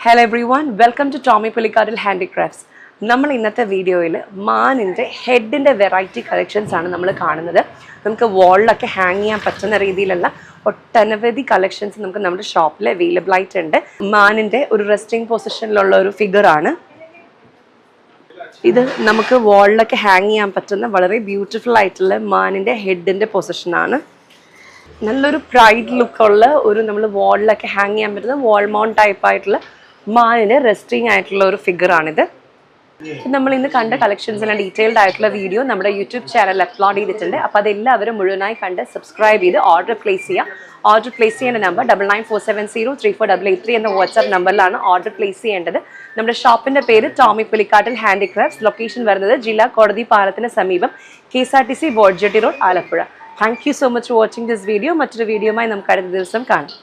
Hello everyone, welcome to Tommy Pulikadil Handicrafts. നമ്മൾ ഇന്നത്തെ വീഡിയോയിൽ മാനിൻ്റെ ഹെഡിൻ്റെ വെറൈറ്റി കളക്ഷൻസ് ആണ് നമ്മൾ കാണുന്നത്. നമുക്ക് വാളിലൊക്കെ ഹാങ് ചെയ്യാൻ പറ്റുന്ന രീതിയിലുള്ള ഒട്ടനവധി കളക്ഷൻസ് നമുക്ക് നമ്മുടെ ഷോപ്പിൽ അവൈലബിൾ ആയിട്ടുണ്ട്. മാനിൻ്റെ ഒരു റെസ്റ്റിംഗ് പൊസിഷനിലുള്ള ഒരു ഫിഗറാണ് ഇത്. നമുക്ക് വാളിലൊക്കെ ഹാങ് ചെയ്യാൻ പറ്റുന്ന വളരെ ബ്യൂട്ടിഫുൾ ആയിട്ടുള്ള മാനിൻ്റെ ഹെഡിൻ്റെ പൊസിഷനാണ്. നല്ലൊരു പ്രൈഡ് ലുക്കുള്ള ഒരു നമ്മൾ വാളിലൊക്കെ ഹാങ് ചെയ്യാൻ പറ്റുന്ന വാൾ മൗണ്ട് ടൈപ്പ് ആയിട്ടുള്ള മാനിന് റെസ്റ്റിംഗ് ആയിട്ടുള്ള ഒരു ഫിഗറാണിത്. നമ്മൾ ഇന്ന് കണ്ട കളക്ഷൻസിൻ്റെ ഡീറ്റെയിൽഡ് ആയിട്ടുള്ള വീഡിയോ നമ്മുടെ യൂട്യൂബ് ചാനലിൽ അപ്ലോഡ് ചെയ്തിട്ടുണ്ട്. അപ്പോൾ അതെല്ലാവരും മുഴുവനായി കണ്ട് സബ്സ്ക്രൈബ് ചെയ്ത് ഓർഡർ പ്ലേസ് ചെയ്യുക. ഓർഡർ പ്ലേസ് ചെയ്യുന്ന നമ്പർ 9947034883 എന്ന വാട്സാപ്പ് നമ്പറിലാണ് ഓർഡർ പ്ലേസ് ചെയ്യേണ്ടത്. നമ്മുടെ ഷോപ്പിൻ്റെ പേര് ടോമി പുലിക്കാട്ടിൽ ഹാൻഡിക്രാഫ്റ്റ്സ്. ലൊക്കേഷൻ വരുന്നത് ജില്ലാ കോടതി പാലത്തിന് സമീപം KSRTC boat jetty road, Alappuzha. Thank you so much for watching this video. മറ്റൊരു വീഡിയോയുമായി നമുക്ക് അടുത്ത ദിവസം കാണാം.